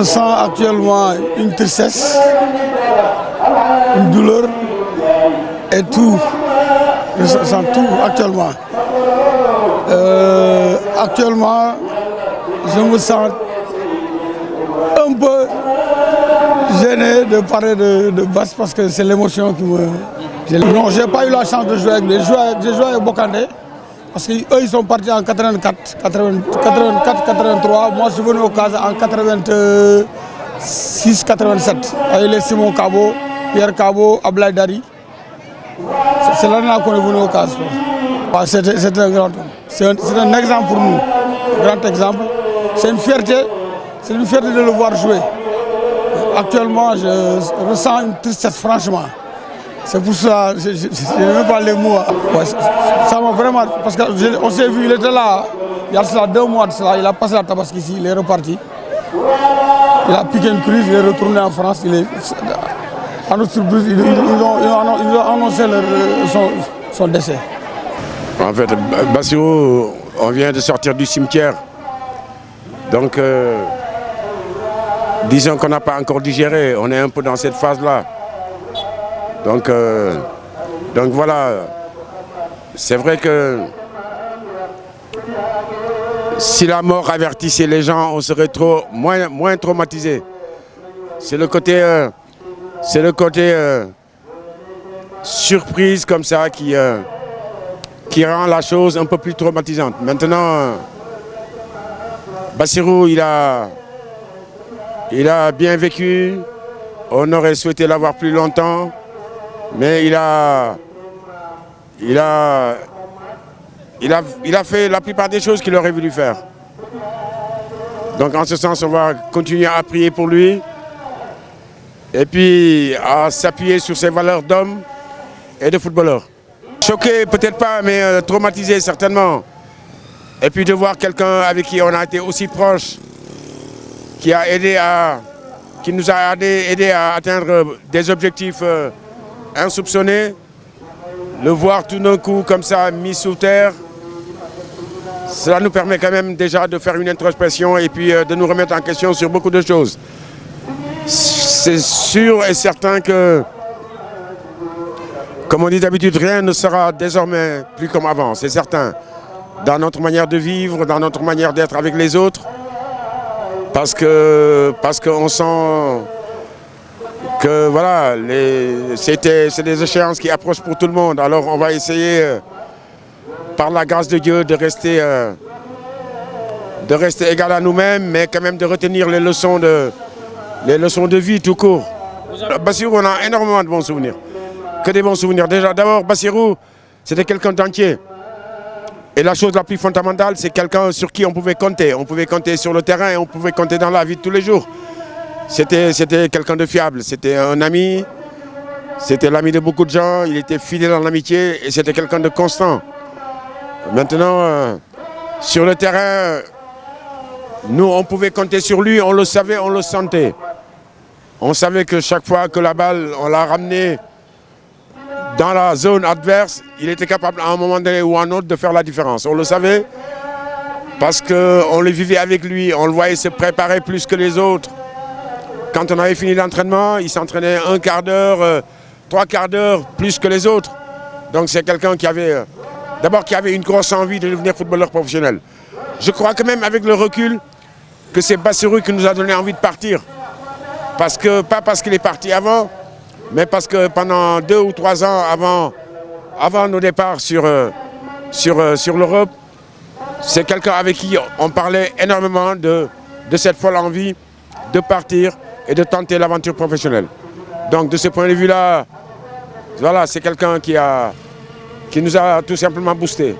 ressens actuellement une tristesse, une douleur et tout. Je sens tout actuellement. Actuellement, je me sens un peu gêné de parler de basse parce que c'est l'émotion qui me... Non, je n'ai pas eu la chance de jouer avec lui. J'ai joué avec Bokandé parce qu'eux ils sont partis en 84, 83. Moi je suis venu au Casa en 86, 87 avec les Simon Cabo, Pierre Cabo, Ablaye Dari. C'est là qu'on est venu au Casa. C'est un grand homme. C'est un exemple pour nous, un grand exemple. C'est une fierté de le voir jouer. Actuellement, je ressens une tristesse, franchement. C'est pour ça, je n'ai même pas les mots. Ouais, ça m'a vraiment... Parce qu'on s'est vu, il était là, il y a cela 2 mois de cela, il a passé la Tabaski ici, il est reparti. Il a piqué une crise, il est retourné en France. À notre surprise, ils ont annoncé son décès. En fait, Bassirou, on vient de sortir du cimetière. Donc, disons qu'on n'a pas encore digéré, on est un peu dans cette phase-là. Donc voilà, c'est vrai que si la mort avertissait les gens, on serait moins traumatisés. C'est le côté surprise comme ça qui rend la chose un peu plus traumatisante. Maintenant, Bassirou, il a bien vécu, on aurait souhaité l'avoir plus longtemps. Mais il a fait la plupart des choses qu'il aurait voulu faire. Donc en ce sens, on va continuer à prier pour lui et puis à s'appuyer sur ses valeurs d'homme et de footballeur. Choqué, peut-être pas, mais traumatisé certainement. Et puis de voir quelqu'un avec qui on a été aussi proche, qui nous a aidé à atteindre des objectifs insoupçonné, le voir tout d'un coup comme ça mis sous terre, cela nous permet quand même déjà de faire une introspection et puis de nous remettre en question sur beaucoup de choses. C'est sûr et certain que, comme on dit d'habitude, rien ne sera désormais plus comme avant, c'est certain. Dans notre manière de vivre, dans notre manière d'être avec les autres, parce qu'on sent que voilà, c'est des échéances qui approchent pour tout le monde. Alors on va essayer, par la grâce de Dieu, de rester égal à nous-mêmes, mais quand même de retenir les leçons de vie tout court. Bassirou, on a énormément de bons souvenirs. Que des bons souvenirs. Déjà, d'abord, Bassirou, c'était quelqu'un d'entier. Et la chose la plus fondamentale, c'est quelqu'un sur qui on pouvait compter. On pouvait compter sur le terrain et on pouvait compter dans la vie de tous les jours. C'était quelqu'un de fiable, c'était un ami, c'était l'ami de beaucoup de gens, il était fidèle en amitié et c'était quelqu'un de constant. Maintenant, sur le terrain, nous on pouvait compter sur lui, on le savait, on le sentait. On savait que chaque fois que la balle, on l'a ramenée dans la zone adverse, il était capable à un moment donné ou à un autre de faire la différence. On le savait parce qu'on le vivait avec lui, on le voyait se préparer plus que les autres. Quand on avait fini l'entraînement, il s'entraînait 1 quart d'heure, 3 quarts d'heure plus que les autres. Donc c'est quelqu'un qui avait une grosse envie de devenir footballeur professionnel. Je crois que même avec le recul, que c'est Bassirou qui nous a donné envie de partir. Pas parce qu'il est parti avant, mais parce que pendant 2 ou 3 ans avant nos départs sur l'Europe, c'est quelqu'un avec qui on parlait énormément de cette folle envie de partir et de tenter l'aventure professionnelle. Donc de ce point de vue-là, voilà, c'est quelqu'un qui nous a tout simplement boosté.